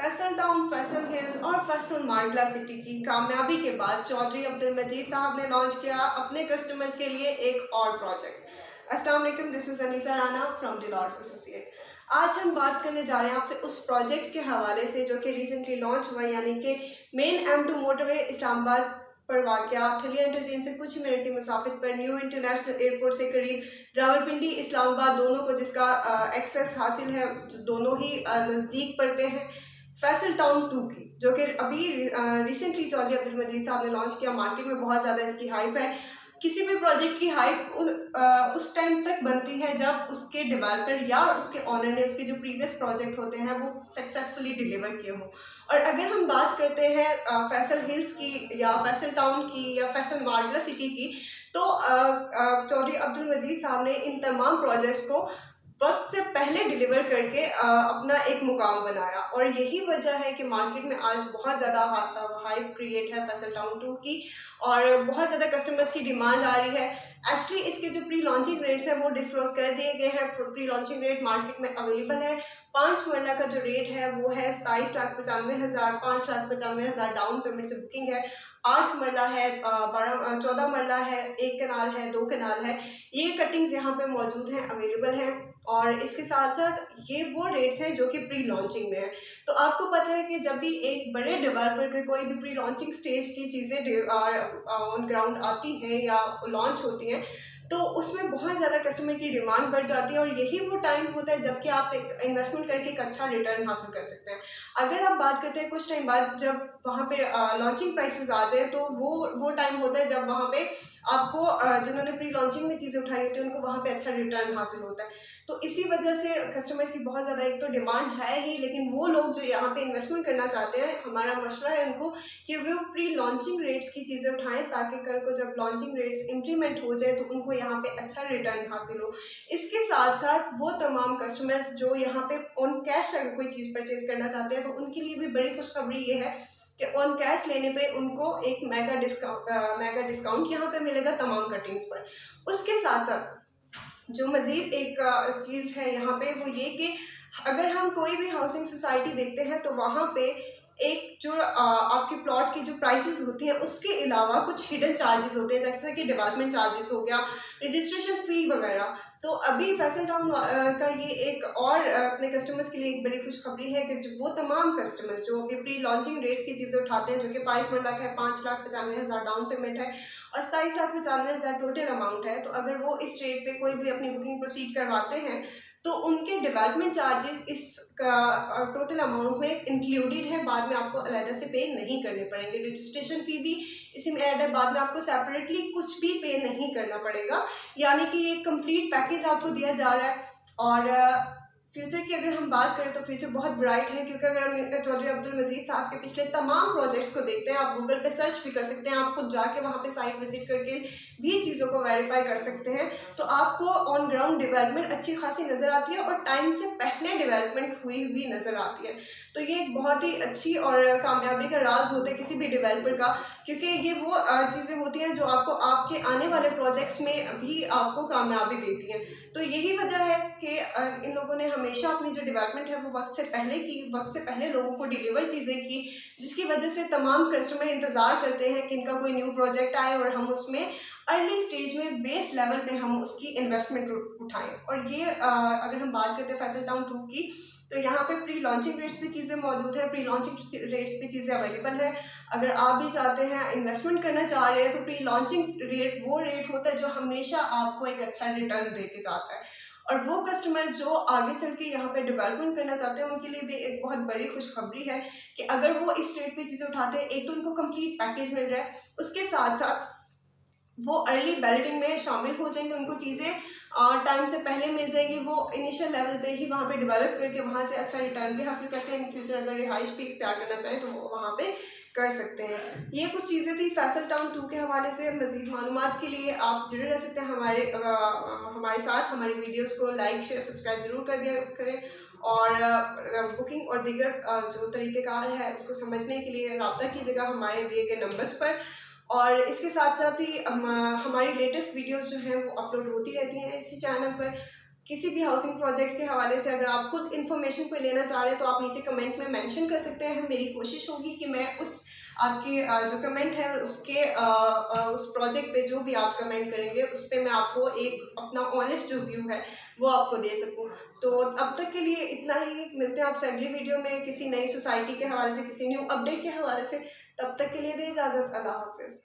Faisal town, Faisal hills और फैसल मार्गला city की कामयाबी के बाद चौधरी अब्दुल मजीद साहब ने लॉन्च किया अपने कस्टमर्स के लिए एक और प्रोजेक्ट। अस्सलाम वालेकुम, this is Anisa Rana from डिलॉर्स एसोसिएट। आज हम बात करने जा रहे हैं आपसे उस प्रोजेक्ट के हवाले से जो कि रिसेंटली लॉन्च हुआ, यानी कि मेन M2 मोटरवे इस्लामाबाद पर वाक़या ठलिया इंटरचेंज से कुछ मिनट की मुसाफिर पर न्यू इंटरनेशनल एयरपोर्ट से करीब रावलपिंडी इस्लामाबाद दोनों को जिसका एक्सेस हासिल है, दोनों ही नज़दीक पड़ते हैं। फैसल टाउन 2 की जो कि अभी रिसेंटली चौधरी अब्दुल मजीद साहब ने लॉन्च किया। मार्केट में बहुत ज़्यादा इसकी हाइप है। किसी भी प्रोजेक्ट की हाइप उस टाइम तक बनती है जब उसके डेवलपर या उसके ऑनर ने उसके जो प्रीवियस प्रोजेक्ट होते हैं वो सक्सेसफुली डिलीवर किए हों। और अगर हम बात करते हैं फैसल हिल्स की या फैसल टाउन की या फैसल मार्गला सिटी की, तो चौधरी अब्दुल मजीद साहब ने इन तमाम प्रोजेक्ट्स को वक्त से पहले डिलीवर करके अपना एक मुकाम बनाया। और यही वजह है कि मार्केट में आज बहुत ज़्यादा हाइप क्रिएट है फैसल टाउन 2 की और बहुत ज़्यादा कस्टमर्स की डिमांड आ रही है। एक्चुअली इसके जो प्री लॉन्चिंग रेट्स हैं वो डिस्क्लोज कर दिए गए हैं। प्री लॉन्चिंग रेट मार्केट में अवेलेबल है। 5 मरला का जो रेट है वो है 27,95,000, 5,95,000 डाउन पेमेंट से बुकिंग है। 8 मरला है, 14 मरला है, 1 कनाल है, 2 कनाल है। ये कटिंग्स यहाँ पे मौजूद हैं, अवेलेबल हैं। और इसके साथ साथ ये वो रेट्स हैं जो कि प्री लॉन्चिंग में है। तो आपको पता है कि जब भी एक बड़े डेवलपर के कोई भी प्री लॉन्चिंग स्टेज की चीज़ें ऑन ग्राउंड आती हैं या लॉन्च होती हैं, तो उसमें बहुत ज़्यादा कस्टमर की डिमांड बढ़ जाती है और यही वो टाइम होता है जबकि आप एक इन्वेस्टमेंट करके एक अच्छा रिटर्न हासिल कर सकते हैं। अगर आप बात करते हैं कुछ टाइम बाद जब वहाँ पे लॉन्चिंग प्राइसेस आ जाए, तो वो टाइम होता है जब वहाँ पे आपको जिन्होंने प्री लॉन्चिंग में चीज़ें उठाई होती है उनको वहाँ पे अच्छा रिटर्न हासिल होता है। तो इसी वजह से कस्टमर की बहुत ज़्यादा एक तो डिमांड है ही, लेकिन वो लोग जो यहाँ पे इन्वेस्टमेंट करना चाहते हैं, हमारा मशवरा है उनको कि वो प्री लॉन्चिंग रेट्स की चीज़ें उठाएं ताकि कल को जब लॉन्चिंग रेट्स इम्प्लीमेंट हो जाए तो उनको यहाँ पे अच्छा रिटर्न हासिल हो। इसके साथ साथ वो तमाम कस्टमर्स जो यहाँ पे ऑन कैश अगर कोई चीज़ परचेज करना चाहते हैं तो उनके लिए भी बड़ी खुशखबरी ये है कि ऑन कैश लेने पे उनको एक मेगा डिस्काउंट यहाँ पे मिलेगा तमाम कटिंग्स पर। उसके साथ साथ जो मज़ीद एक चीज़ है यहाँ पे वो ये कि अगर हम कोई भी हाउसिंग सोसाइटी देखते हैं तो वहाँ पे एक जो आपके प्लॉट की जो प्राइसेस होती हैं उसके अलावा कुछ हिडन चार्जेस होते हैं, जैसे कि डेवलपमेंट चार्जेस हो गया, रजिस्ट्रेशन फ़ी वगैरह। तो अभी फैसल टाउन का ये एक और अपने कस्टमर्स के लिए एक बड़ी खुशखबरी है कि जो वो तमाम कस्टमर्स जो अभी प्री लॉन्चिंग रेट्स की चीज़ें उठाते हैं जो कि 5 लाख है, 5,95,000 डाउन पेमेंट है और 27,95,000 टोटल अमाउंट है, तो अगर वो इस रेट पे कोई भी अपनी बुकिंग प्रोसीड करवाते हैं तो उनके डेवलपमेंट चार्जेस इस टोटल अमाउंट में इंक्लूडेड है। बाद में आपको अलग से पे नहीं करने पड़ेंगे। रजिस्ट्रेशन फ़ी भी इसी में ऐड है, बाद में आपको सेपरेटली कुछ भी पे नहीं करना पड़ेगा। यानी कि ये कंप्लीट पैकेज आपको दिया जा रहा है। और फ्यूचर की अगर हम बात करें तो फ्यूचर बहुत ब्राइट है, क्योंकि अगर हम चौधरी अब्दुल मजीद साहब के पिछले तमाम प्रोजेक्ट्स को देखते हैं, आप गूगल पे सर्च भी कर सकते हैं, आप खुद जाके वहाँ पे साइट विजिट करके भी चीज़ों को वेरीफाई कर सकते हैं, तो आपको ऑन ग्राउंड डेवलपमेंट अच्छी खासी नज़र आती है और टाइम से पहले डेवलपमेंट हुई हुई नज़र आती है। तो ये एक बहुत ही अच्छी और कामयाबी का राज होता है किसी भी डेवलपर का, क्योंकि ये वो चीज़ें होती हैं जो आपको आपके आने वाले प्रोजेक्ट्स में भी आपको कामयाबी देती हैं। तो यही वजह है कि इन लोगों ने हमेशा अपनी जो डेवलपमेंट है वो वक्त से पहले की, वक्त से पहले लोगों को डिलीवर चीज़ें की, जिसकी वजह से तमाम कस्टमर इंतज़ार करते हैं कि इनका कोई न्यू प्रोजेक्ट आए और हम उसमें अर्ली स्टेज में बेस लेवल पे हम उसकी इन्वेस्टमेंट उठाएं। और ये अगर हम बात करते हैं फैसल टाउन 2 की, तो यहाँ पे प्री लॉन्चिंग रेट्स पे चीज़ें मौजूद है, प्री लॉन्चिंग रेट्स पे चीज़ें अवेलेबल है। अगर आप भी चाहते हैं इन्वेस्टमेंट करना चाह रहे हैं तो प्री लॉन्चिंग रेट वो रेट होता है जो हमेशा आपको एक अच्छा रिटर्न दे के जाता है। और वो कस्टमर जो आगे चल के यहाँ पे डेवलपमेंट करना चाहते हैं उनके लिए भी एक बहुत बड़ी खुशखबरी है कि अगर वो इस रेट पे चीज़ें उठाते हैं, एक तो उनको कंप्लीट पैकेज मिल रहा है, उसके साथ साथ वो अर्ली बैलेटिंग में शामिल हो जाएंगे, उनको चीज़ें टाइम से पहले मिल जाएंगी, वो इनिशियल लेवल पे ही वहाँ पे डेवलप करके वहाँ से अच्छा रिटर्न भी हासिल करते हैं। इन फ्यूचर अगर रिहाइश भी इख्तियार करना चाहें तो वो वहाँ पे कर सकते हैं। ये कुछ चीज़ें थी फैसल टाउन 2 के हवाले से। मज़ीद मालूमात के लिए आप जुड़े रह सकते हैं हमारे साथ। हमारी वीडियोज़ को लाइक शेयर सब्सक्राइब ज़रूर कर दिया करें और बुकिंग और दीगर जो तरीक़ेकार है उसको समझने के लिए रब्ता कीजिएगा हमारे दिए गए नंबर्स पर। और इसके साथ साथ ही हमारी लेटेस्ट वीडियोस जो हैं वो अपलोड होती रहती हैं इसी चैनल पर। किसी भी हाउसिंग प्रोजेक्ट के हवाले से अगर आप खुद इन्फॉर्मेशन कोई लेना चाह रहे हैं तो आप नीचे कमेंट में मेंशन कर सकते हैं। मेरी कोशिश होगी कि मैं उस आपके जो कमेंट है उसके उस प्रोजेक्ट पे जो भी आप कमेंट करेंगे उस पे मैं आपको एक अपना ऑनेस्ट रिव्यू है वो आपको दे सकूं। तो अब तक के लिए इतना ही, मिलते हैं आपसे अगली वीडियो में किसी नई सोसाइटी के हवाले से, किसी न्यू अपडेट के हवाले से। तब तक के लिए दे इजाज़त, अल्लाह हाफिज़।